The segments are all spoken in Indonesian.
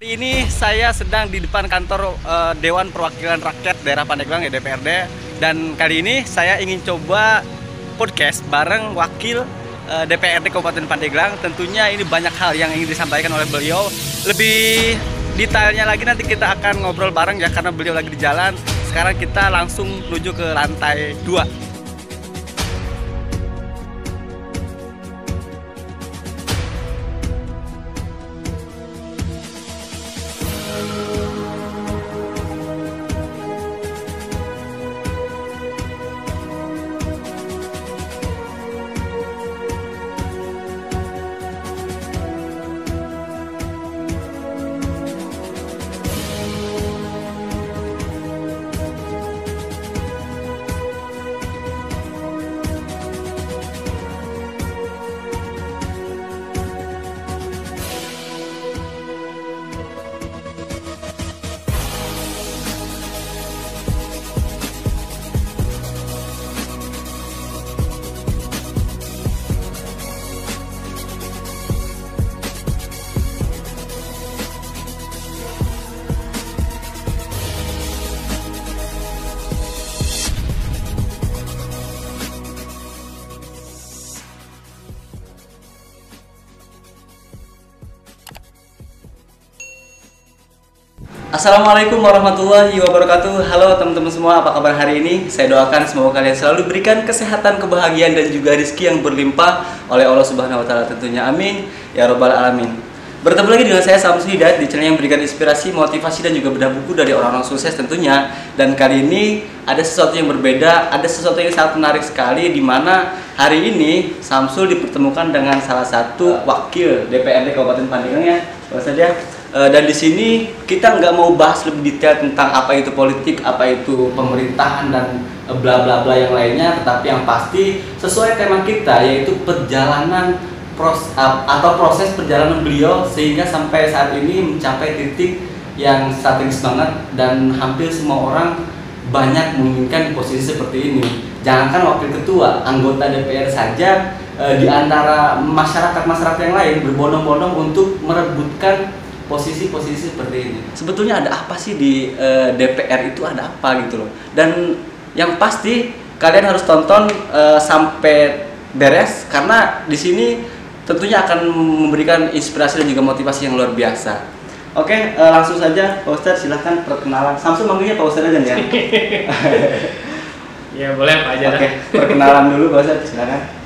Ini saya sedang di depan kantor Dewan Perwakilan Rakyat Daerah Pandeglang ya, DPRD. Dan kali ini saya ingin coba podcast bareng wakil DPRD Kabupaten Pandeglang. Tentunya ini banyak hal yang ingin disampaikan oleh beliau. Lebih detailnya lagi nanti kita akan ngobrol bareng ya, karena beliau lagi di jalan. Sekarang kita langsung menuju ke lantai 2. Assalamualaikum warahmatullahi wabarakatuh. Halo teman-teman semua, apa kabar hari ini? Saya doakan semoga kalian selalu diberikan kesehatan, kebahagiaan, dan juga rezeki yang berlimpah oleh Allah Subhanahu wa Ta'ala tentunya. Amin ya Rabbal Alamin. Bertemu lagi dengan saya Samsul Hidayat di channel yang memberikan inspirasi, motivasi, dan juga bedah buku dari orang-orang sukses tentunya. Dan kali ini ada sesuatu yang berbeda, ada sesuatu yang sangat menarik sekali, di mana hari ini Samsul dipertemukan dengan salah satu wakil DPRD Kabupaten Pandeglang ya, saja. Dan di sini kita nggak mau bahas lebih detail tentang apa itu politik, apa itu pemerintahan, dan bla bla bla yang lainnya, tetapi yang pasti sesuai tema kita, yaitu perjalanan proses perjalanan beliau sehingga sampai saat ini mencapai titik yang strategis banget, dan hampir semua orang banyak menginginkan di posisi seperti ini. Jangankan wakil ketua, anggota DPR saja di antara masyarakat yang lain berbondong-bondong untuk merebutkan posisi-posisi seperti ini. Sebetulnya ada apa sih di DPR itu, ada apa gitu loh. Dan yang pasti kalian harus tonton sampai beres, karena di sini tentunya akan memberikan inspirasi dan juga motivasi yang luar biasa. Oke, langsung saja Pak Ustadz, silahkan perkenalan. Samsul manggilnya Pak Ustadz aja ya. Ya boleh Pak aja. Oke, perkenalan dulu Pak Ustadz, silahkan.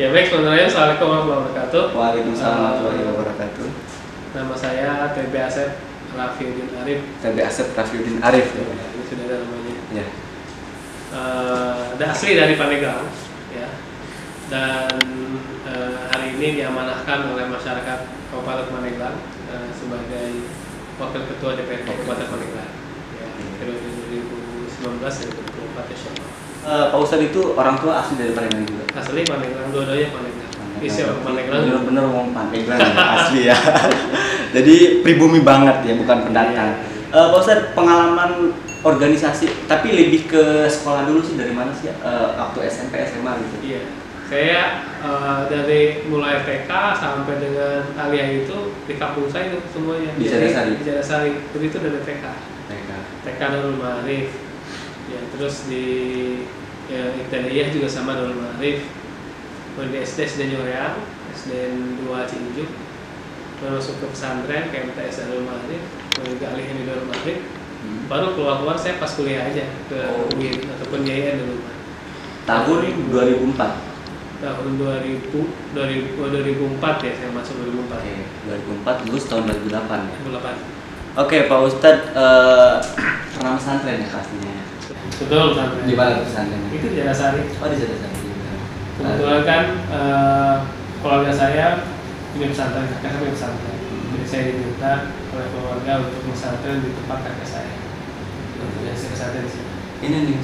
Ya baik, sebenarnya Assalamualaikum warahmatullahi wabarakatuh. Waalaikumsalam warahmatullahi wabarakatuh. Nama saya TB Asep Rafiuddin Arif. TB Asep Rafiuddin Arif. Ya, ini sudah ada namanya. Ya. Asli dari Pandeglang, ya. Dan hari ini diamanahkan oleh masyarakat Kabupaten Pandeglang sebagai wakil ketua DPRD Kabupaten Pandeglang. Ya, periode 2019 dan 2024 insyaallah. Pak Ustadz itu orang tua asli dari Pandeglang juga. Asli Pandeglang, dua-duanya Pandeglang. Isi orang Pandeglang. Bener-bener orang Pandeglang asli ya. Jadi pribumi banget ya, bukan pendatang. Pak Ustadz, pengalaman organisasi, tapi lebih ke sekolah dulu sih, dari mana sih? Waktu SMP, SMA gitu. Iya, saya dari mulai TK sampai dengan aliyah itu di kampung saya itu semuanya. Di Jadasari. Di Jadasari, itu dari TK. TK Darul Ma'arif. Ya, terus di Ibtidaiyah juga sama Darul Ma'arif. Kemudian di SD Nyoreang, SD 2 Cianjur. Masuk ke pesantren ke MTS Darul Ma'arif, kemudian ke aliyah di Darul Ma'arif. Baru keluar saya pas kuliah aja ke UIN ataupun YIN dulu. Tahun 2004. Tahun 2004 ya, saya masuk 2004. Oke, 2004 lulus tahun 2008 ya. 2008. Oke, Pak Ustadz, pernah pesantren ya pastinya. Betul, pesantren. Di mana pesantrennya? Itu di Jadasari. Oh, di Jadasari. Kebetulan kan keluarga saya punya pesantren, kakak saya punya pesantren. Jadi saya diminta oleh keluarga untuk pesantren di tempat kakak saya. Untuk saya pesantren di sini. Ini nih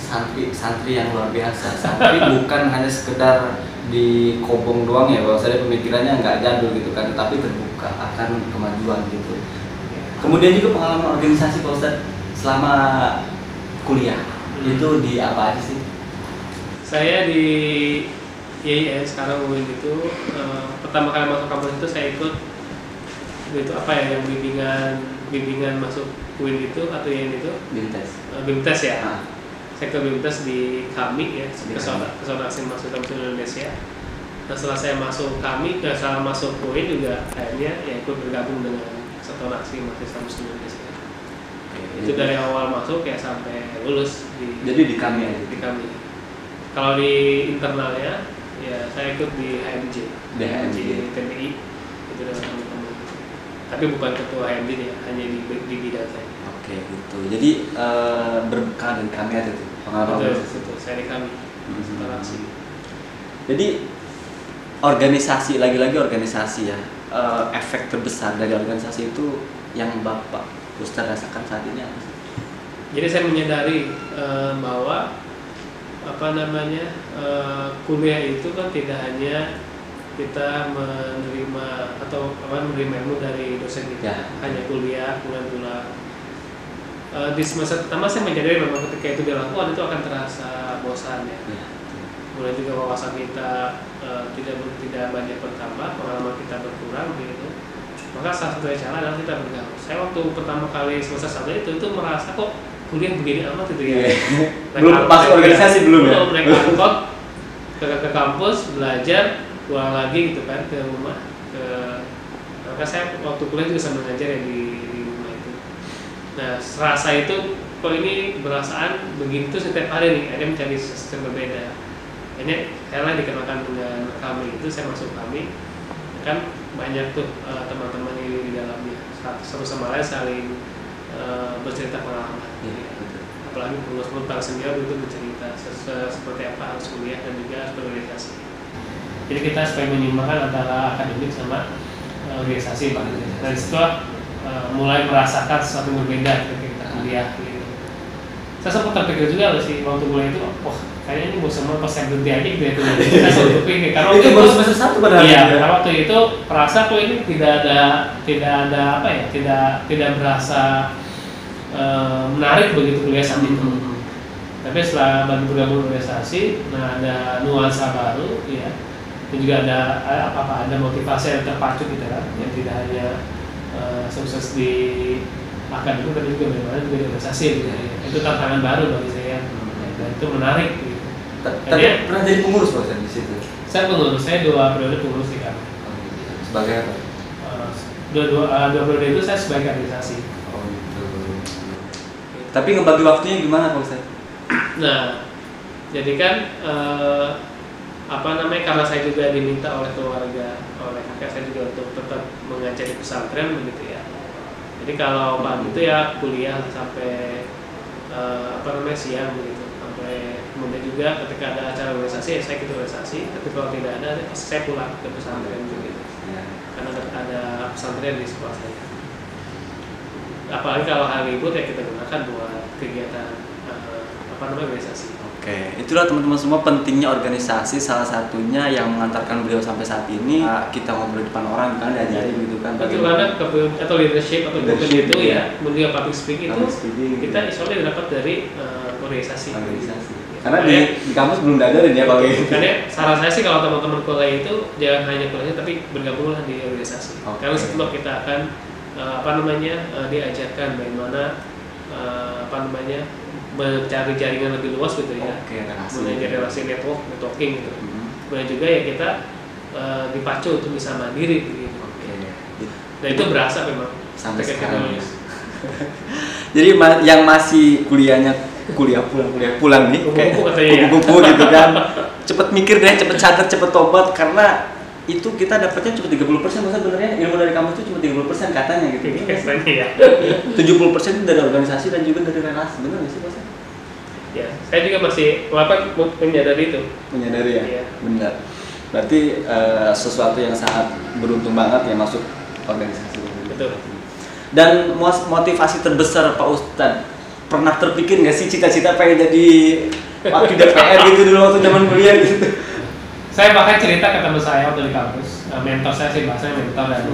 santri yang luar biasa. Santri bukan hanya sekedar di kobong doang ya, bahwa saya pemikirannya nggak jadul gitu kan, tapi terbuka akan kemajuan gitu. Kemudian juga pengalaman organisasi Pak Ustadz selama kuliah itu di apa aja sih? Saya di YIN sekarang UIN itu pertama kali masuk kampus itu saya ikut itu apa ya, yang bimbingan bimbingan masuk UIN itu atau yang itu BIMTES ya. Saya ke BIMTES di KAMI ya, pesona asing masuk ke Indonesia. Nah setelah saya masuk KAMI, setelah masuk UIN juga akhirnya ya ikut bergabung dengan pesona asing mahasiswa Muslim Indonesia. Itu dari awal masuk ya sampai lulus jadi di KAMI aja. Di KAMI. Kalau di internalnya ya saya ikut di HMJ TPI itu dengan teman-teman. Tapi bukan ketua HMJ ya, hanya di bidang saya. Oke gitu. Jadi berbekal dari KAMI aja tuh pengalaman. Betul. Saya di KAMI. Jadi organisasi lagi-lagi organisasi ya. Efek terbesar dari organisasi itu yang Bapak Ustaz rasakan saat ini apa sih? Jadi saya menyadari bahwa kuliah itu kan tidak hanya kita menerima atau menerima ilmu dari dosen kita, hanya kuliah bulan-bulan. Di semester pertama saya menyadari memang ketika itu dilakukan itu akan terasa bosan ya. Mulai juga wawasan kita tidak banyak bertambah, pengalaman kita berkurang gitu. Maka salah satu cara adalah kita bergaul. Saya waktu pertama kali semester 1 itu merasa kok kuliah begini amat gitu ya. Belum pas organisasi belum ya? Naik angkot ke kampus, belajar, pulang lagi gitu kan ke rumah. Maka saya waktu kuliah juga sambil ngajar ya di rumah itu. Nah serasa itu kok ini berasaan begitu setiap hari nih, ada mencari sesuatu berbeda. Ini karena dikenakan dengan kami itu saya masuk kami kan banyak tuh teman-teman ini di dalamnya satu sama lain saling bercerita pengalaman. Apalagi pengurus para senior itu bercerita seperti apa harus kuliah dan juga harus berorganisasi. Jadi kita supaya menyeimbangkan antara akademik sama organisasi Pak. Dan setelah mulai merasakan sesuatu yang berbeda ketika kita kuliah gitu. Saya sempat terpikir juga sih waktu kuliah itu, wah kayaknya ini mau semua pas saya berhenti aja gitu ya. Saya sempat berpikir karena waktu itu baru semester 1 padahal. Iya, karena waktu itu merasa kok ini tidak ada apa ya, tidak berasa menarik begitu kuliah saat itu. Tapi setelah bergabung organisasi, nah ada nuansa baru, ya, dan juga ada motivasi yang terpacu gitu kan, yang tidak hanya sukses di akademik tapi juga bagaimana juga di organisasi gitu. Itu tantangan baru bagi saya, dan itu menarik. Gitu. Tapi pernah jadi pengurus Pak di situ? Saya pengurus, saya 2 periode pengurus di kami. Sebagai apa? 2 periode itu saya sebagai organisasi. Tapi ngebagi waktunya gimana Pak Ustaz? Nah, jadi kan karena saya juga diminta oleh keluarga, oleh kakak saya juga untuk tetap mengajar di pesantren begitu ya. Jadi kalau pagi itu ya kuliah sampai siang begitu. Sampai kemudian juga ketika ada acara organisasi ya saya ikut organisasi, tapi kalau tidak ada saya pulang ke pesantren begitu. Karena ada pesantren di sekolah saya. Apalagi kalau hari libur ya kita gunakan buat kegiatan organisasi. Oke, itulah teman-teman semua pentingnya organisasi, salah satunya yang mengantarkan beliau sampai saat ini. Kita ngobrol di depan orang kan diajari gitu kan. Betul, karena atau leadership atau itu ya, kemudian public speaking itu kita isolasi dapat dari organisasi. Karena di kampus belum diajarin ya Pak. Karena saran saya sih kalau teman-teman kuliah itu jangan hanya kuliah tapi bergabunglah di organisasi. Karena setelah kita akan diajarkan bagaimana mencari jaringan lebih luas gitu ya, menjadi relasi networking gitu. Kemudian juga ya kita dipacu untuk bisa mandiri gitu. Dan itu berasa memang sampai sekarang. Jadi yang masih kuliah pulang nih, kayak kupu-kupu gitu kan, cepet mikir deh, cepet catat, cepet tobat karena itu kita dapatnya cuma 30%, masa benernya ilmu dari kampus itu cuma 30% katanya gitu. Ya. 70% itu dari organisasi dan juga dari relasi, benar nggak sih Pak? Ya, saya juga masih menyadari itu. Menyadari ya, iya. Benar. Berarti sesuatu yang sangat beruntung banget ya masuk organisasi. Betul. Dan motivasi terbesar Pak Ustadz, pernah terpikir nggak sih cita-cita pengen jadi wakil DPR gitu dulu waktu zaman kuliah gitu? Saya bahkan cerita ke teman saya waktu di kampus, mentor saya sih bahasanya mentor, dan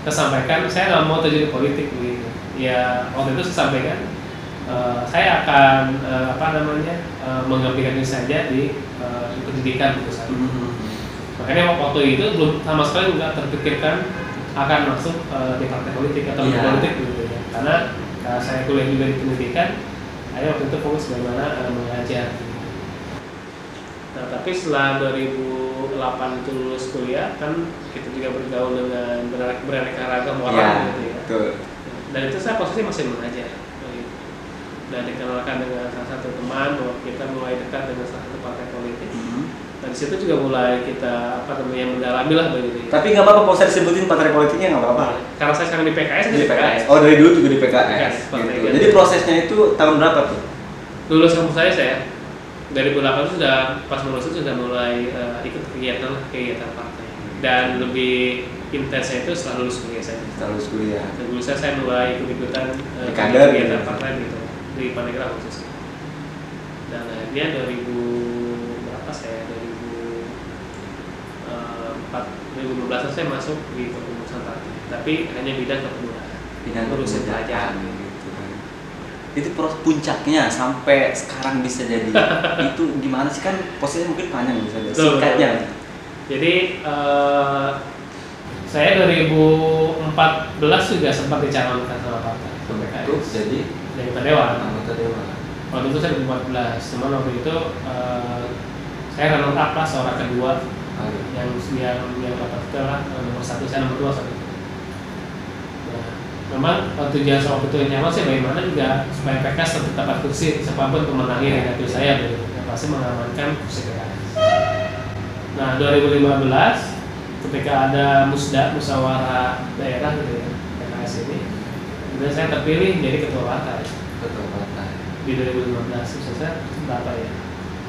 saya sampaikan saya nggak mau terjun politik gitu. Ya waktu itu saya sampaikan saya akan mengabdikan diri saja di pendidikan gitu saya. Makanya waktu itu belum sama sekali nggak terpikirkan akan masuk di partai politik atau di politik gitu ya. Karena saya kuliah juga di pendidikan, saya waktu itu fokus bagaimana mengajar. Nah, tapi setelah 2008 itu lulus kuliah, kan kita juga bergaul dengan beraneka ragam orang gitu ya. Betul. Dan itu saya posisi masih mengajar. Dan dikenalkan dengan salah satu teman bahwa kita mulai dekat dengan salah satu partai politik. Dan di situ juga mulai kita mendalami lah begitu. Tapi nggak apa-apa, kalau saya disebutin partai politiknya nggak apa-apa. Karena saya sekarang di PKS, di PKS. Oh, dari dulu juga di PKS. Gitu. Jadi prosesnya itu tahun berapa tuh? Lulus kampus saya 2008 itu sudah, pas lulus itu sudah mulai ikut kegiatan partai. Dan lebih intensnya itu setelah lulus kuliah saya. Setelah lulus kuliah. Dan lulus saya mulai ikut-ikutan kegiatan partai gitu di Pandeglang khususnya. Dan akhirnya 2015 saya masuk di kepengurusan partai, tapi hanya bidang kepemudaan, bidang urusan pelajaran gitu kan. Itu proses puncaknya sampai sekarang bisa jadi itu gimana sih, kan posisinya mungkin panjang bisa singkatnya. Jadi saya 2014 juga sempat dicalonkan sama partai PKS. Jadi anggota dewan. Waktu itu saya 2014, cuman waktu itu saya runner up lah, seorang kedua. Yang dapat itu lah nomor 1, saya nomor 2 saat itu. Nah, memang tujuan waktu itu nyaman sih bagaimana juga supaya PKS tetap dapat kursi siapapun untuk menangi negatif saya, yang pasti mengamankan kursi PKS. Nah 2015 ketika ada musyawarah daerah gitu ya, PKS ini, kemudian saya terpilih jadi ketua partai. Ketua partai Di 2015 saya berapa ya?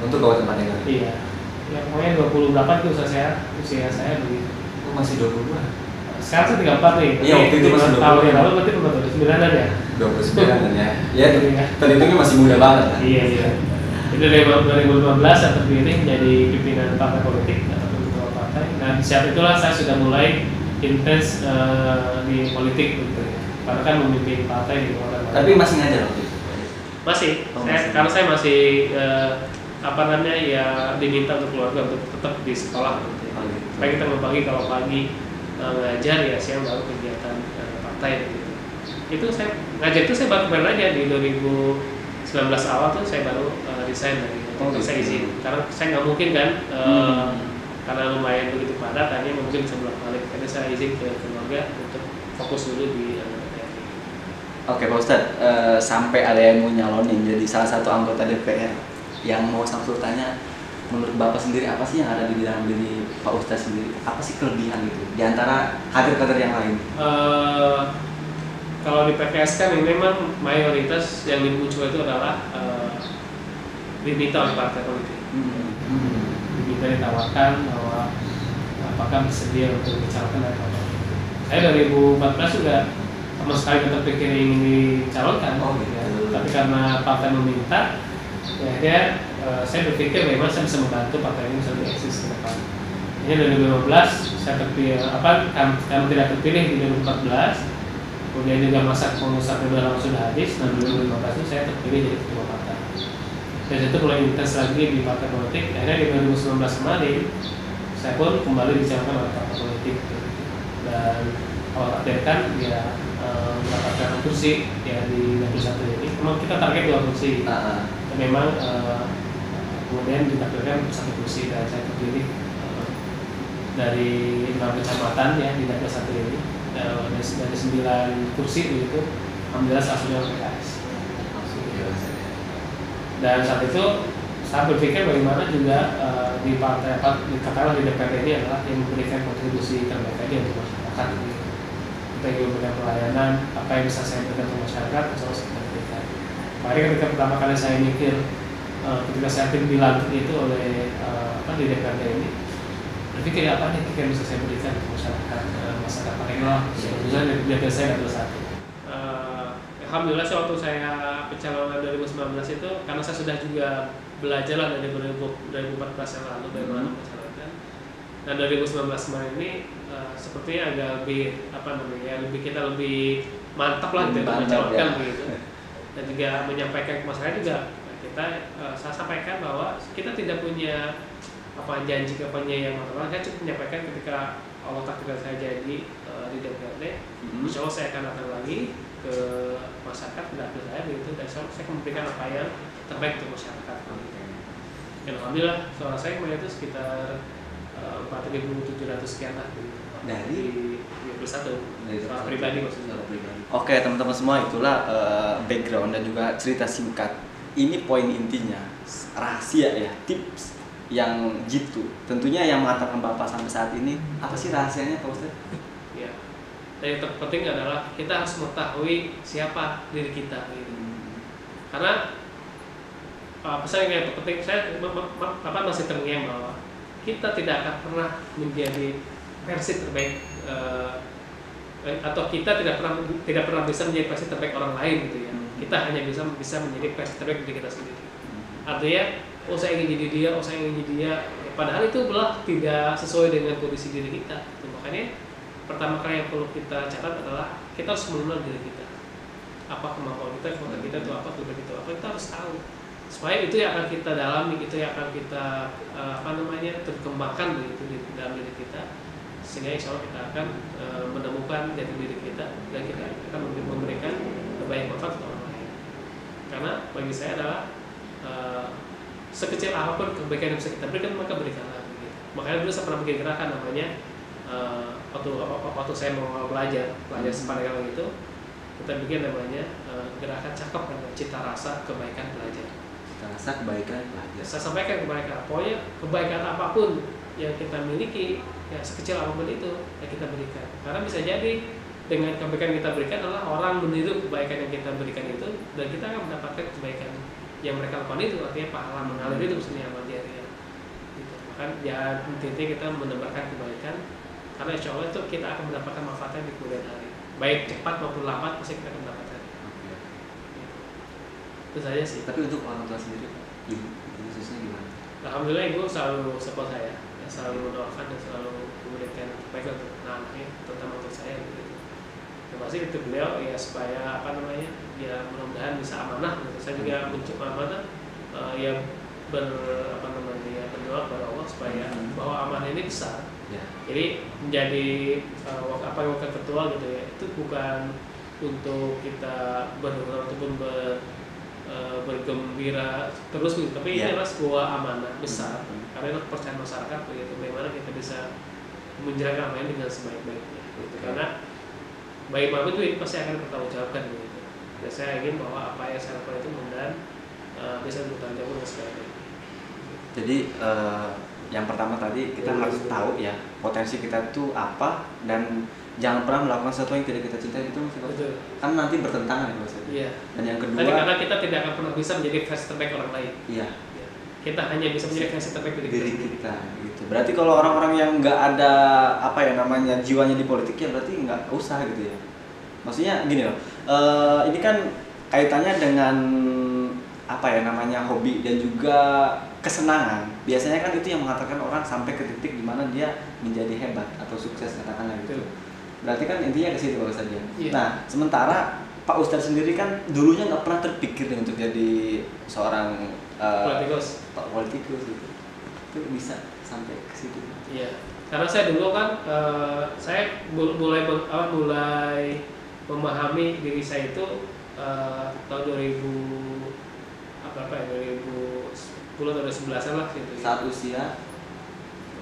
Untuk kawasan Pandeglang. Iya. Ya pokoknya 20 berapa itu usia saya begitu. Oh, masih 22. Sekarang saya 34 nih. Iya, waktu itu masih 20. Tahun yang lalu berarti berapa? 29-an ya? 29-an ya. Ya, terhitungnya masih muda banget kan? Iya. Itu dari 2015 saya terpilih menjadi pimpinan partai politik ataupun ketua partai. Nah, di saat itulah saya sudah mulai intens di politik gitu ya. Karena kan memimpin partai di luar. Tapi masih ngajar waktu itu? Masih. Karena saya masih diminta untuk keluarga untuk tetap di sekolah gitu ya. Supaya kita ngebagi, kalau pagi ngajar ya siang baru kegiatan partai gitu. Itu saya ngajar itu saya baru kemarin aja di 2019 awal tuh saya baru resign dari saya izin, karena saya nggak mungkin kan karena lumayan begitu padat, hanya mungkin bisa bolak-balik, karena saya izin ke keluarga untuk fokus dulu di DPR. Oke Pak Ustadz, sampai ada yang mau nyalonin jadi salah satu anggota DPR, yang mau Samsul tanya, menurut Bapak sendiri apa sih yang ada di dalam diri Pak Ustadz sendiri? Apa sih kelebihan gitu di antara kader-kader yang lain? Kalau di PKS kan ini memang mayoritas yang dimuncul itu adalah diminta oleh partai politik. Diminta ditawarkan bahwa apakah bersedia untuk dicalonkan dari partai politik. Saya 2014 juga sama sekali tidak terpikir ingin dicalonkan, tapi karena partai meminta, ya saya berpikir bagaimana saya bisa membantu partai ini bisa eksis ke depan. Ini 2015 saya terpilih, karena tidak terpilih di 2014. Kemudian juga masa pengusaha kedua sudah habis, dan 2015 itu saya terpilih jadi ketua partai. Dan itu mulai intens lagi di partai politik. Akhirnya di 2019 kemarin, saya pun kembali dicalonkan oleh partai politik. Dan kalau takdirkan dia mendapatkan kursi ya di dapil 1 ini. Memang kita target 2 kursi. Dan memang kemudian ditakdirkan 1 kursi, dan saya terpilih dari 6 kecamatan ya di dapil 1 ini. Dari 9 kursi begitu, alhamdulillah hasilnya PKS. Dan saat itu saya berpikir bagaimana juga di partai di DPR ini adalah yang memberikan kontribusi terbaik aja untuk masyarakat. Kita juga memberikan pelayanan, apa yang bisa saya berikan untuk masyarakat, insya Allah saya berikan. Makanya ketika pertama kali saya mikir, ketika saya dilantik itu oleh di DPR ini, berpikir apa nih yang bisa saya berikan untuk masyarakat Pandeglang, khususnya di DPR saya dapil 1. Alhamdulillah waktu saya pencalonan 2019 itu, karena saya sudah juga belajar lah dari 2014 yang lalu bagaimana mencalonkan. Dan 2019 kemarin ini sepertinya agak lebih kita lebih mantap lah gitu mencalonkan begitu. Dan juga menyampaikan ke masyarakat juga saya sampaikan bahwa kita tidak punya janji kampanye yang matang. Saya cukup menyampaikan ketika Allah takdirkan saya jadi di DPRD, insya Allah saya akan datang lagi ke masyarakat, ke dapil saya begitu, dan insya Allah saya akan memberikan apa yang terbaik untuk masyarakat. Dan alhamdulillah suara saya kemarin itu sekitar 4.700 sekian lah dari 21 suara pribadi maksudnya. Oke teman-teman semua, itulah background dan juga cerita singkat. Ini poin intinya, rahasia ya, tips yang jitu. Tentunya yang mengatakan Bapak sampai saat ini, apa sih rahasianya Pak Ustadz? Ya, dan yang terpenting adalah kita harus mengetahui siapa diri kita gitu. Karena pesan yang terpenting, saya masih terngiang bahwa kita tidak akan pernah menjadi versi terbaik atau kita tidak pernah bisa menjadi versi terbaik orang lain gitu ya. Kita hanya bisa menjadi versi terbaik diri kita sendiri. Artinya, saya ingin jadi dia, saya ingin jadi dia. Padahal itu belah tidak sesuai dengan kondisi diri kita. Makanya pertama kali yang perlu kita catat adalah kita harus mengenal diri kita. Apa kemampuan kita, kekuatan kita itu apa, kelebihan itu apa, kita harus tahu. Supaya itu yang akan kita dalami, itu yang akan kita terkembangkan begitu di dalam diri kita. Sehingga insya Allah kita akan menemukan jati diri kita dan kita akan memberikan banyak manfaat untuk orang lain. Karena bagi saya adalah sekecil apapun kebaikan yang bisa kita berikan, maka berikanlah. Gitu. Makanya dulu saya pernah bikin gerakan namanya waktu saya mau belajar sepanjang itu, kita bikin namanya gerakan cakep dengan cita rasa kebaikan belajar. Cita rasa kebaikan belajar. Saya sampaikan ke mereka, pokoknya kebaikan apapun yang kita miliki, ya sekecil apapun itu yang kita berikan. Karena bisa jadi dengan kebaikan yang kita berikan adalah orang meniru kebaikan yang kita berikan itu, dan kita akan mendapatkan kebaikan yang mereka lakukan itu, artinya pahala mengalir itu maksudnya amal jariah. Gitu. Maka jangan intinya kita menebarkan kebaikan, karena insya Allah itu kita akan mendapatkan manfaatnya di kemudian hari. Baik cepat maupun lambat pasti kita akan mendapatkan. Gitu. Itu saja sih. Tapi untuk orang tua sendiri, ibu khususnya gimana? Alhamdulillah ibu selalu support saya, selalu mendoakan dan selalu memberikan kebaikan untuk anak-anaknya, terutama untuk saya. Gitu. Dan pasti itu beliau ya supaya ya mudah-mudahan bisa amanah. Gitu. Saya juga mencoba amanah ya berdoa kepada Allah supaya bahwa amanah ini besar. Ya. Jadi menjadi wakil ketua gitu ya, itu bukan untuk kita ataupun bergembira terus gitu, tapi ini adalah sebuah amanah besar karena itu kepercayaan masyarakat begitu, bagaimana kita bisa menjalankan amanah dengan sebaik-baiknya gitu. Karena bagaimanapun itu ini pasti akan dipertanggungjawabkan begitu. Dan saya ingin bahwa apa yang saya lakukan itu mudah-mudahan bisa bertanggung jawab dengan sebaik-baiknya. Jadi yang pertama tadi kita harus tahu ya potensi kita itu apa, dan jangan pernah melakukan sesuatu yang tidak kita cintai, itu kan nanti bertentangan ya maksudnya. Iya. Dan yang kedua, karena kita tidak akan pernah bisa menjadi versi terbaik orang lain. Iya. Kita hanya bisa menjadi versi terbaik diri kita gitu. Berarti kalau orang-orang yang nggak ada jiwanya di politik ya berarti nggak usah gitu ya. Maksudnya gini loh, ini kan kaitannya dengan hobi dan juga kesenangan. Biasanya kan itu yang mengatakan orang sampai ke titik di mana dia menjadi hebat atau sukses, katakanlah gitu. Berarti kan intinya ke situ saja. Yeah. Nah, sementara Pak Ustadz sendiri kan dulunya nggak pernah terpikir untuk jadi seorang politikus gitu. Itu bisa sampai ke situ. Iya. Karena saya dulu kan saya mulai memahami diri saya itu tahun 2011 lah gitu. Saat usia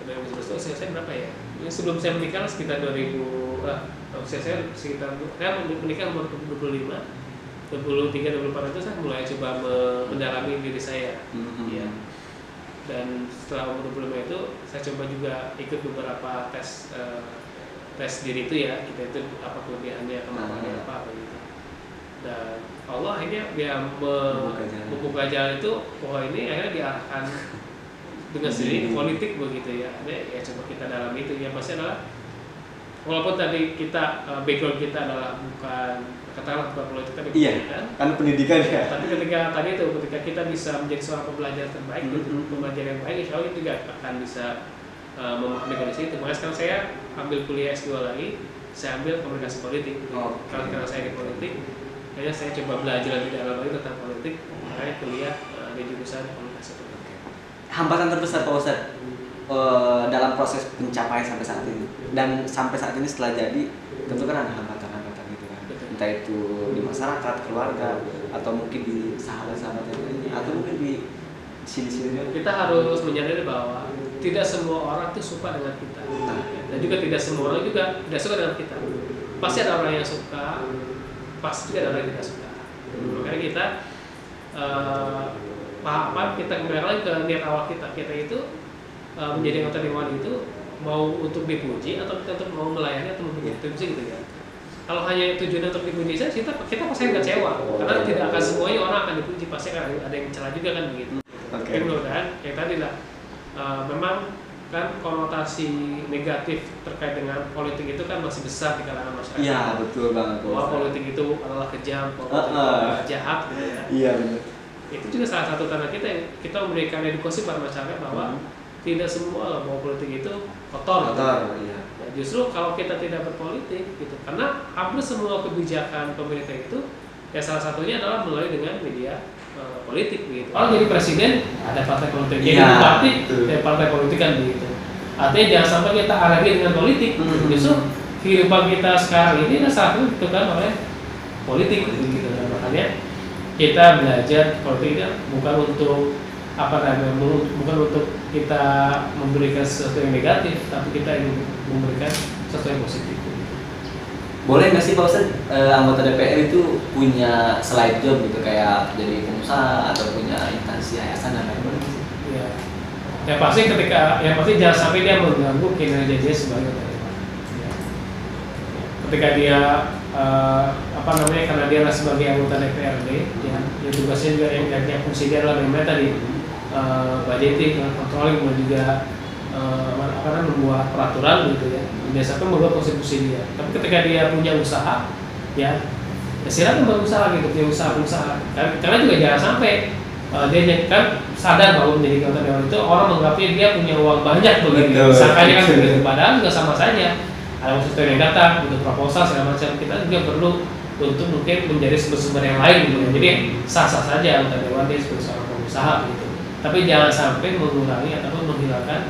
2011 usia saya berapa ya? Sebelum saya menikah sekitar usia saya sekitar, saya menikah umur 25, 23, 24 itu saya mulai coba mendalami diri saya. Ya. Dan setelah umur 25 itu saya coba juga ikut beberapa tes diri itu ya, kita itu apa kelebihannya, kemampuannya apa gitu. Dan Allah akhirnya dia membuka jalan itu, bahwa ini akhirnya diarahkan dengan sendiri politik begitu ya. Ya coba kita dalam itu ya, pasti adalah walaupun tadi kita background kita adalah katakanlah bukan politik tapi pendidikan. Kan pendidikan ya. Tapi ketika kita bisa menjadi seorang pembelajar terbaik, pembelajar yang baik, insya Allah juga akan bisa memahami kondisi itu. Makanya sekarang saya ambil kuliah S2 lagi, saya ambil komunikasi politik. Karena saya di politik, kayaknya saya coba belajar lebih dalam lagi tentang politik, makanya kuliah di jurusan komunikasi politik. hambatan terbesar Pak Ustadz dalam proses pencapaian sampai saat ini, dan sampai saat ini setelah jadi tentu kan ada hambatan-hambatan gitu kan, entah itu di masyarakat, keluarga, atau mungkin di sahabat-sahabat yang lainnya, atau mungkin di sini-sini. Kita harus menyadari bahwa tidak semua orang itu suka dengan kita, dan juga tidak semua orang juga tidak suka dengan kita. Pasti ada orang yang suka, pasti juga ada orang yang tidak suka. Makanya kita kita kembali lagi ke niat awal kita itu menjadi anggota dewan itu mau untuk dipuji atau kita untuk mau melayani atau memuji gitu ya. Kalau hanya tujuan untuk dipuji saja kita pasti kecewa, karena tidak akan semuanya orang akan dipuji, pasti akan ada yang mencela juga kan begitu. Okay. Mudah-mudahan kayak tadi lah, memang kan konotasi negatif terkait dengan politik itu kan masih besar di kalangan masyarakat. Iya betul banget. Bahwa politik itu adalah kejam, politik itu adalah jahat gitu ya. Iya benar. Itu juga salah satu tanda kita memberikan edukasi pada masyarakat bahwa tidak semua bahwa politik itu kotor. Iya. Ya, justru kalau kita tidak berpolitik gitu, karena hampir semua kebijakan pemerintah itu ya salah satunya adalah melalui dengan media politik begitu. Kalau jadi presiden ada partai politik, jadi bupati ya partai politik kan begitu. Artinya jangan sampai kita arahi dengan politik. Justru kehidupan kita sekarang ini saat itu ditentukan oleh politik gitu. Makanya kita belajar politik bukan untuk bukan untuk kita memberikan sesuatu yang negatif, tapi kita ingin memberikan sesuatu yang positif. Boleh nggak sih Pak Ustadz anggota DPR itu punya slide job gitu, kayak jadi pengusaha atau punya instansi yayasan dan lain-lain? Ya, yang pasti jangan sampai dia mengganggu kinerja dia sebagai anggota DPR. Ya. Ketika dia karena dia sebagai anggota DPRD, ya tugasnya juga yang fungsi dia adalah bagaimana tadi budgeting, controlling, dan juga membuat peraturan gitu ya. Biasakan membuat konstitusi dia. Tapi ketika dia punya usaha, ya silakan berusaha gitu, dia usaha. Karena juga jangan sampai dia kan sadar bahwa menjadi anggota dewan itu orang menganggapnya dia punya uang banyak begitu. Sangkanya kan begitu. Padahal juga sama saja. Ada sesuatu yang datang, butuh proposal segala macam. Kita juga perlu untuk mungkin menjadi sumber-sumber yang lain gitu. Jadi sah-sah saja anggota dewan dia sebagai seorang pengusaha gitu. Tapi jangan sampai mengurangi ataupun menghilangkan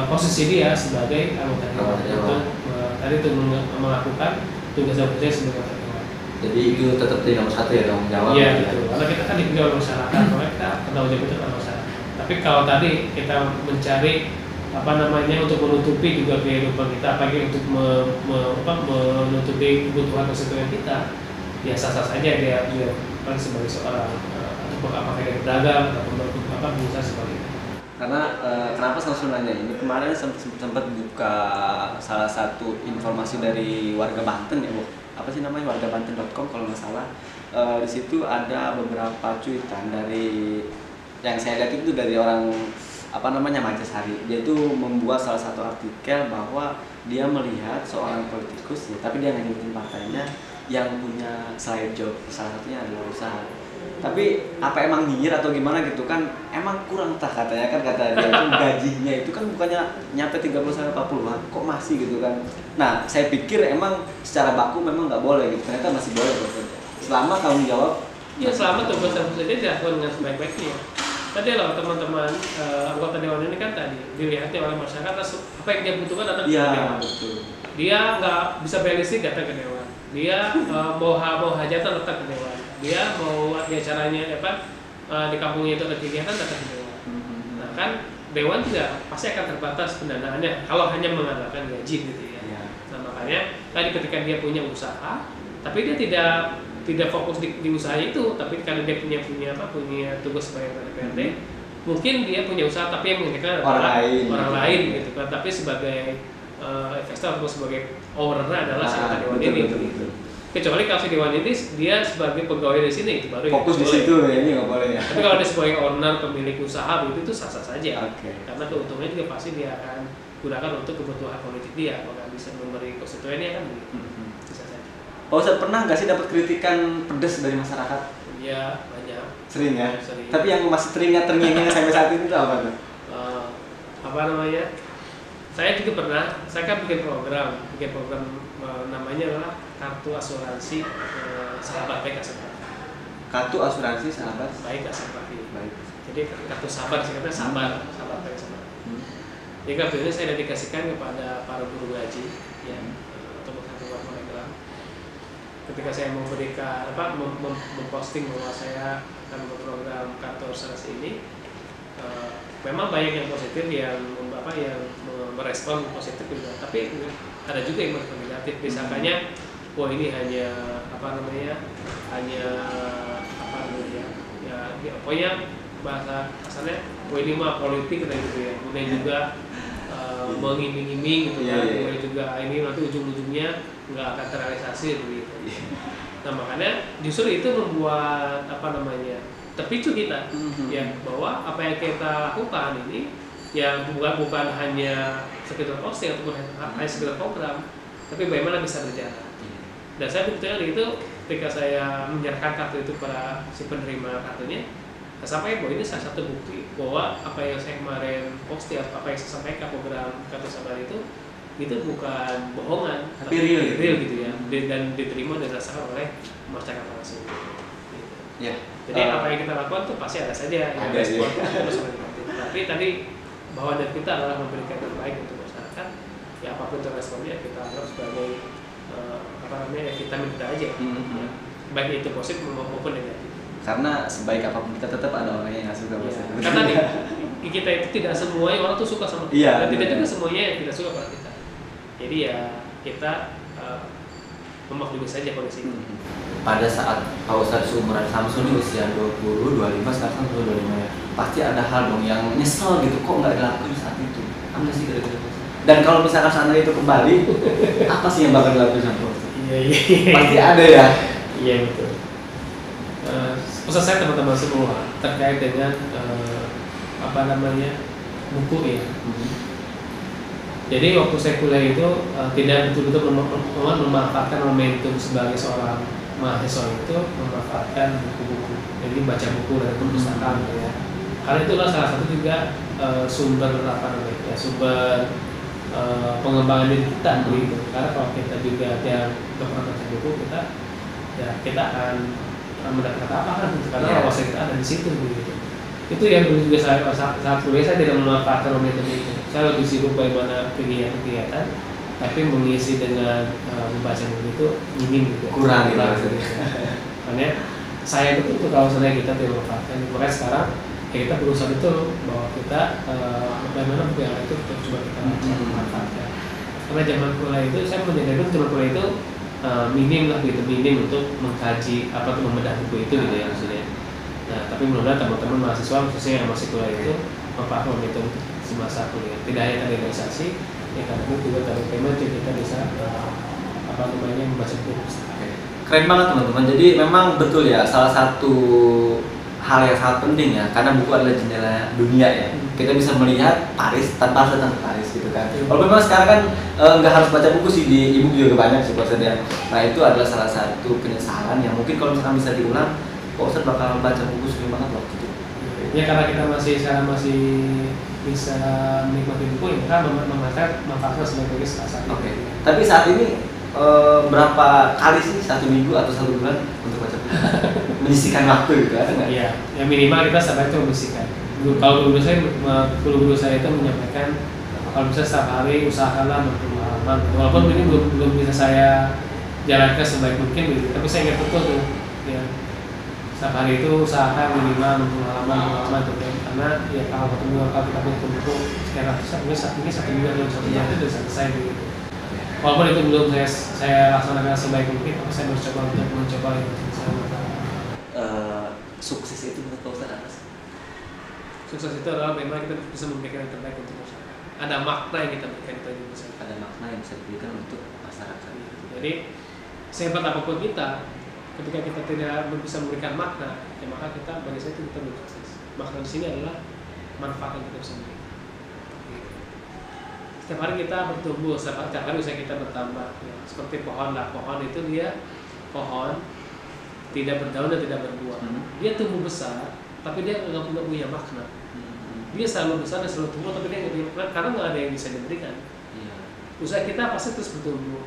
posisi dia sebagai anggota dewan untuk tadi itu melakukan tugas-tugasnya sebagai anggota dewan. Jadi itu tetap di nomor satu ya, tanggung jawab. Iya betul. Karena kita kan dipilih oleh masyarakat, makanya kita tanggung jawab itu oleh masyarakat. Tapi kalau tadi kita mencari untuk menutupi juga kehidupan kita, apalagi untuk menutupi kebutuhan konstituen kita, ya sah-sah saja dia kan sebagai seorang apakah dia berdagang atau pengusaha sebagainya. Karena kenapa selalu nanya ini, kemarin sempat buka salah satu informasi dari warga Banten ya Bu, apa sih namanya, wargabanten.com kalau nggak salah. Di situ ada beberapa cuitan dari yang saya lihat itu dari orang Majasari. Dia itu membuat salah satu artikel bahwa dia melihat seorang politikus ya, tapi dia nggak nyebutin partainya, yang punya slide job, salah satunya adalah usaha. Tapi apa emang nyinyir atau gimana gitu kan, emang kurang tak katanya kan, kata dia itu gajinya itu kan bukannya nyampe 30-40 kok masih gitu kan. Nah saya pikir emang secara baku memang nggak boleh gitu, ternyata masih boleh selama tanggung jawab. Ya selama tugas-tugas dia dilakukan dengan sebaik-baiknya. Tadi lah teman-teman anggota dewan ini kan tadi dilihatnya oleh masyarakat apa yang dia butuhkan datang ke dewan. Betul. Dia nggak bisa bayar listrik datang ke dewan. Dia mau hajatan datang ke dewan. Dia mau acaranya di kampungnya itu ada kegiatan datang ke dewan. Nah kan dewan juga pasti akan terbatas pendanaannya kalau hanya mengandalkan gaji gitu ya. Nah makanya tadi ketika dia punya usaha, tapi dia tidak fokus di usaha itu, tapi karena dia punya tugas sebagai anggota DPRD, mungkin dia punya usaha tapi yang mengerjakan adalah orang lain gitu kan. Tapi sebagai investor atau sebagai owner adalah si anggota dewan ini. Betul. Kecuali kalau si dewan ini dia sebagai pegawai di sini, itu baru fokus di situ ya, ini nggak boleh ya. Tapi kalau dia sebagai owner, pemilik usaha begitu itu sah-sah saja. Okay. Karena keuntungannya juga pasti dia akan gunakan untuk kebutuhan politik dia, apakah bisa memberi konstituennya kan begitu. Bisa saja. Pak Ustadz pernah nggak sih dapat kritikan pedas dari masyarakat? Iya banyak. Sering ya. Sering. Tapi yang masih terngiang-ngiang sampai saat ini itu apa tuh? Saya juga pernah. Saya kan bikin program namanya adalah kartu asuransi sahabat PK. Kartu asuransi sahabat. Baik Kak Sabar. Baik. Jadi kartu sabar, singkatnya sabar, pakai sabar. Jadi kartu ini saya dedikasikan kepada para guru ngaji, ya, untuk membuat mereka. Ketika saya memberikan memposting bahwa saya akan memprogram kartu asuransi ini, memang banyak yang positif, yang merespon positif juga, tapi ada juga yang negatif. Misalnya, wah ini hanya ya pokoknya bahasa kasarnya, wah ini mah politik gitu ya, kemudian juga mengiming-iming gitu kan, kemudian juga ini nanti ujung-ujungnya nggak akan terrealisasi begitu. Nah makanya justru itu membuat terpicu kita, ya, bahwa apa yang kita lakukan ini ya bukan hanya sekedar posting ataupun hanya sekedar program, tapi bagaimana bisa berjalan. Dan saya buktikan itu ketika saya menyerahkan kartu itu pada si penerima kartunya, saya sampaikan bahwa ini salah satu bukti bahwa apa yang saya kemarin posting, apa yang saya sampaikan program kartu sabar itu bukan bohongan, tapi real gitu ya, dan diterima dan dirasakan oleh masyarakat langsung. Gitu. Ya. Jadi apa yang kita lakukan tuh pasti ada saja yang respon negatif. Tapi tadi bahwa dari kita adalah memberikan yang terbaik untuk masyarakat. Ya apapun itu responnya kita anggap sebagai vitamin kita aja. Ya. Baik itu positif maupun negatif. Karena sebaik apapun kita tetap ada orang yang nggak suka. Ya. Karena kita itu tidak semuanya orang tuh suka sama kita. Dan tidak juga semuanya yang tidak suka pada kita. Jadi ya kita memaklumi saja kondisi itu. Pada saat Pak Ustadz seumuran Samsul di usia 20, 25, sekarang 25 ya, pasti ada hal dong yang nyesel gitu, kok nggak dilakuin saat itu. Apa sih kira-kira? Dan kalau misalkan seandainya itu kembali, apa sih yang bakal dilakuin sama Pak Ustadz? Iya. Pasti ada ya. Iya betul. Pesan saya teman-teman semua terkait dengan buku ya. Jadi waktu saya kuliah itu tidak betul-betul memanfaatkan momentum sebagai seorang mahasiswa itu memanfaatkan buku-buku. Jadi baca buku dari perpustakaan ya. Karena itulah salah satu juga sumber sumber pengembangan diri kita begitu. Karena kalau kita juga tidak pernah baca buku, kita akan mendapatkan apa kan gitu. Karena wawasan kita ada di situ begitu. Itu yang dulu juga saya saat kuliah saya tidak memanfaatkan momentum itu. Saya lebih sibuk bagaimana kegiatan, tapi mengisi dengan membaca buku itu minim gitu. Kurang gitu. Makanya saya betul kalau sebenarnya kita tidak memanfaatkan. Makanya sekarang kita berusaha betul bahwa kita bagaimana buku yang itu coba kita manfaatkan. Karena zaman kuliah itu saya menyadari zaman kuliah itu minim untuk mengkaji membedah buku itu gitu ya maksudnya. Nah, tapi mudah-mudahan teman-teman mahasiswa khususnya yang masih kuliah itu memahami momentum semasa kuliah. Tidak hanya realisasi, ya karena itu juga tadi kita bisa membaca buku. Keren banget teman-teman. Jadi memang betul ya, salah satu hal yang sangat penting ya, karena buku adalah jendela dunia ya. Kita bisa melihat Paris tanpa harus datang ke Paris gitu kan. Kalau memang sekarang kan nggak harus baca buku sih, di e-book juga banyak sih Pak ya. Nah itu adalah salah satu penyesalan yang mungkin kalau misalkan bisa diulang, Pak Ustadz bakal baca buku sering banget waktu itu. Ya karena kita masih bisa menikmati buku ya, kan memanfaatkan sebagai salah satu. Oke. Tapi saat ini berapa kali sih, 1 minggu atau 1 bulan untuk baca buku? Menyisihkan waktu gitu ada nggak? Iya, ya minimal kita sampai itu menyisihkan. Kalau guru saya itu menyampaikan kalau bisa setiap hari usahakanlah 60 halaman. Walaupun ini belum bisa saya jalankan sebaik mungkin gitu, tapi saya ingat betul tuh ya. Setiap hari itu usahakan minimal 60 halaman tuh ya. Karena ya kalau kita punya buku sekitar mungkin 1 minggu atau 1 jam itu sudah selesai gitu. Walaupun itu belum saya laksanakan sebaik mungkin, tapi saya mencoba itu. Sukses itu menurut Pak Ustadz apa sih? Sukses itu adalah memang kita bisa memberikan yang terbaik untuk masyarakat. Ada makna yang kita berikan itu untuk masyarakat. Ada makna yang bisa diberikan untuk masyarakat. Jadi sehebat apapun kita, ketika kita tidak bisa memberikan makna, ya maka kita bagi saya itu kita belum sukses. Makna di sini adalah manfaat yang kita bisa berikan. Setiap hari kita bertumbuh, setiap hari usia kita bertambah. Ya, seperti pohon lah, pohon itu dia pohon tidak berdaun dan tidak berbuah. Dia tumbuh besar, tapi dia nggak punya makna. Dia selalu besar dan selalu tumbuh, tapi dia nggak punya makna karena nggak ada yang bisa diberikan. Usaha kita pasti terus bertumbuh.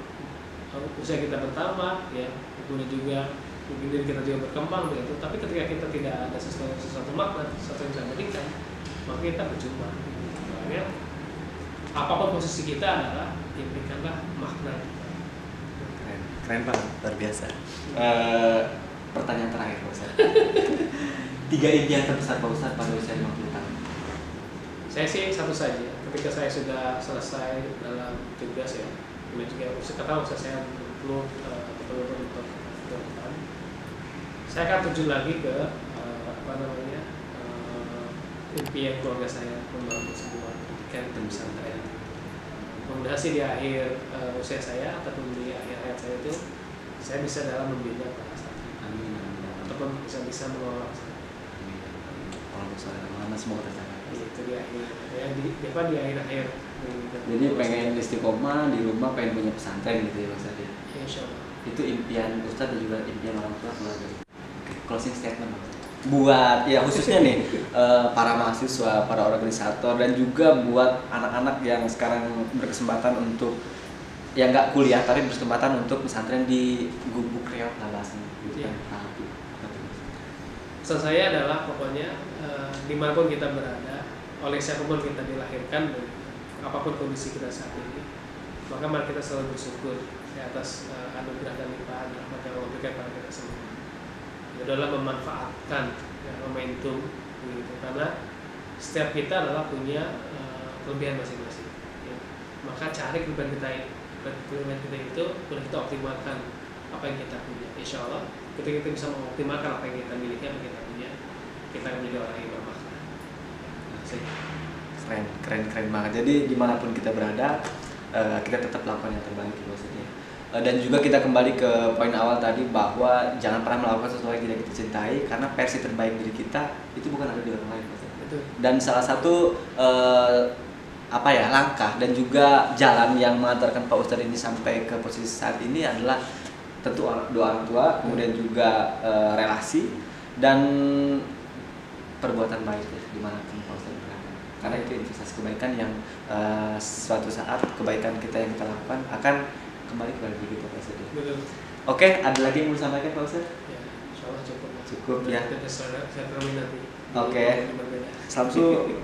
Usaha kita bertambah, ya, kemudian juga mungkin diri kita juga berkembang begitu. Tapi ketika kita tidak ada sesuatu makna, sesuatu yang kita berikan, maka kita berjumpa. Makanya apapun posisi kita adalah berikanlah makna. Keren banget, luar biasa. Pertanyaan terakhir Pak Ustadz. 3 impian terbesar Pak Ustadz pada usia 50 tahun. Saya sih satu saja. Ketika saya sudah selesai dalam tugas ya, kemudian juga usia saya belum betul-betul untuk depan, saya akan terjun lagi ke impian keluarga saya membangun sebuah pendidikan dan pesantren. Mudah-mudahan sih di akhir usia saya ataupun di akhir hayat saya itu saya bisa dalam membina para santri. Amin. Ataupun bisa mengelola pesantren. Amin. Semoga tercapai. Itu di akhir ya di akhir. Jadi pengen istiqomah di rumah, pengen punya pesantren gitu ya Ustadz ya. Insya Allah. Itu impian Ustadz dan juga impian orang tua keluarga. Closing statement buat ya khususnya nih para mahasiswa, para organisator dan juga buat anak-anak yang sekarang berkesempatan untuk ya nggak kuliah tapi berkesempatan untuk pesantren di Gubuk Riau Labasan. Ya. Pesan saya adalah pokoknya dimanapun kita berada, oleh siapapun kita dilahirkan, apapun kondisi kita saat ini, maka mari kita selalu bersyukur di atas anugerah dan limpahan rahmat yang Allah berikan pada kita semua. Itu adalah memanfaatkan ya, momentum gitu. Karena setiap kita adalah punya kelebihan masing-masing ya. Maka cari kelebihan kita itu boleh kita optimalkan apa yang kita punya. Insya Allah ketika kita bisa mengoptimalkan apa yang kita miliki, apa yang kita punya, kita akan menjadi orang yang bermakna. Keren banget. Jadi dimanapun kita berada, kita tetap lakukan yang terbaik maksudnya. Dan juga kita kembali ke poin awal tadi bahwa jangan pernah melakukan sesuatu yang tidak kita cintai karena versi terbaik diri kita itu bukan ada di orang lain. Betul. Dan salah satu langkah dan juga jalan yang mengantarkan Pak Ustadz ini sampai ke posisi saat ini adalah tentu doa orang tua, kemudian juga relasi dan perbuatan baik ya, dimanapun Pak Ustadz berada. Karena itu investasi kebaikan yang suatu saat kebaikan kita yang kita lakukan akan kembali kepada diri kita sendiri. Betul. Oke, ada lagi yang mau disampaikan Pak Ustadz? Ya, insya Allah cukup. Cukup ya. Saya terminati. Oke. Samsu,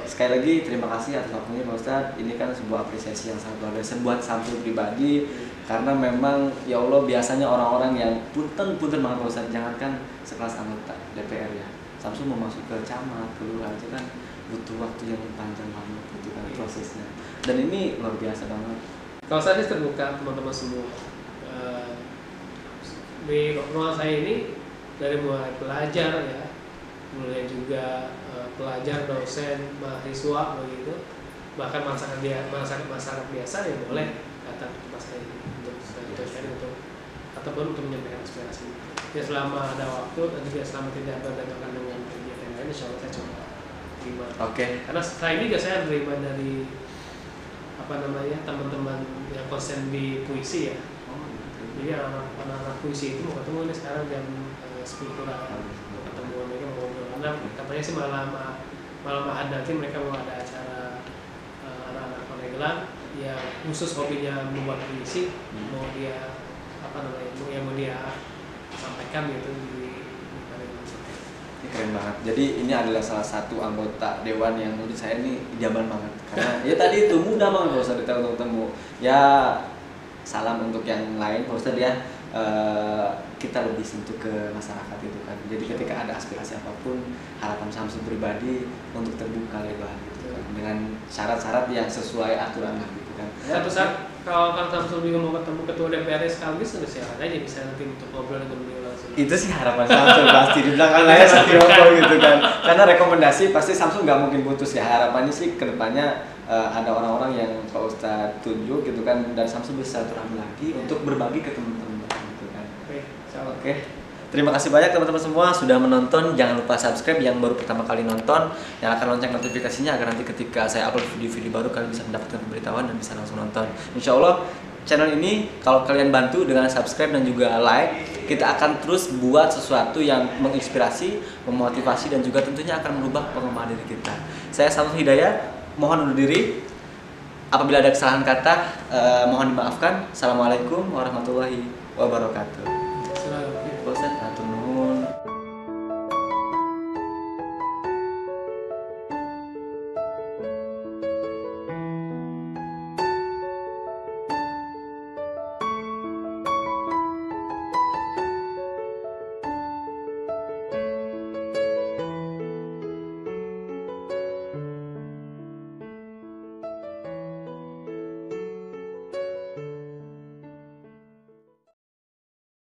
sekali lagi terima kasih atas waktunya Pak Ustadz. Ini kan sebuah apresiasi yang sangat luar biasa buat Samsu pribadi karena memang ya Allah biasanya orang-orang yang punten banget Pak Ustadz, jangankan sekelas anggota DPR ya. Samsu mau masuk ke camat, kelurahan aja kan butuh waktu yang panjang banget gitu kan prosesnya. Dan ini luar biasa banget. Kalau saya sih terbuka teman-teman semua. Di ruang saya ini dari mulai pelajar ya, mulai juga pelajar, dosen, mahasiswa begitu, bahkan masyarakat biasa yang boleh datang ke tempat saya ini untuk ataupun untuk menyampaikan aspirasi. Ya selama ada waktu dan juga selama tidak berdampak dengan kegiatan lain, insya Allah saya coba terima. Oke. Karena setelah ini juga saya terima dari teman-teman yang konsen di puisi ya. Jadi anak-anak puisi itu mau ketemu ini sekarang jam 10 kurang mau ketemu mereka mau ngobrol. Katanya sih malam ahad nanti mereka mau ada acara anak-anak Pandeglang yang khusus hobinya membuat puisi, mau dia mau dia sampaikan gitu di Pandeglang. Ini keren banget. Jadi ini adalah salah satu anggota dewan yang menurut saya ini idaman banget. Karena ya tadi itu mudah banget Pak Ustadz untuk ketemu. Ya salam untuk yang lain Pak Ustadz ya. Kita lebih sentuh ke masyarakat itu kan. Jadi ketika ada aspirasi apapun, harapan Samsu pribadi untuk terbuka lebar gitu kan. Dengan syarat-syarat yang sesuai aturan lah gitu kan. Satu saat kalau Kang Samsul juga mau ketemu ketua DPR sekaligus, silakan aja bisa nanti untuk ngobrol dengan beliau langsung. Itu sih harapan Samsul pasti di belakang layar pasti ngobrol gitu kan. Karena rekomendasi pasti Samsul nggak mungkin putus ya. Harapannya sih kedepannya ada orang-orang yang Pak Ustadz tunjuk gitu kan dan Samsul bisa silaturahmi lagi untuk berbagi ke teman-teman gitu kan. Oke. Terima kasih banyak teman-teman semua sudah menonton. Jangan lupa subscribe yang baru pertama kali nonton, nyalakan lonceng notifikasinya agar nanti ketika saya upload video-video baru kalian bisa mendapatkan pemberitahuan dan bisa langsung nonton. Insya Allah channel ini kalau kalian bantu dengan subscribe dan juga like, kita akan terus buat sesuatu yang menginspirasi, memotivasi dan juga tentunya akan merubah pengembangan diri kita. Saya Samsul Hidayat, mohon undur diri. Apabila ada kesalahan kata, mohon dimaafkan. Assalamualaikum warahmatullahi wabarakatuh. Selalu. Pak Ustadz, atur nuhun.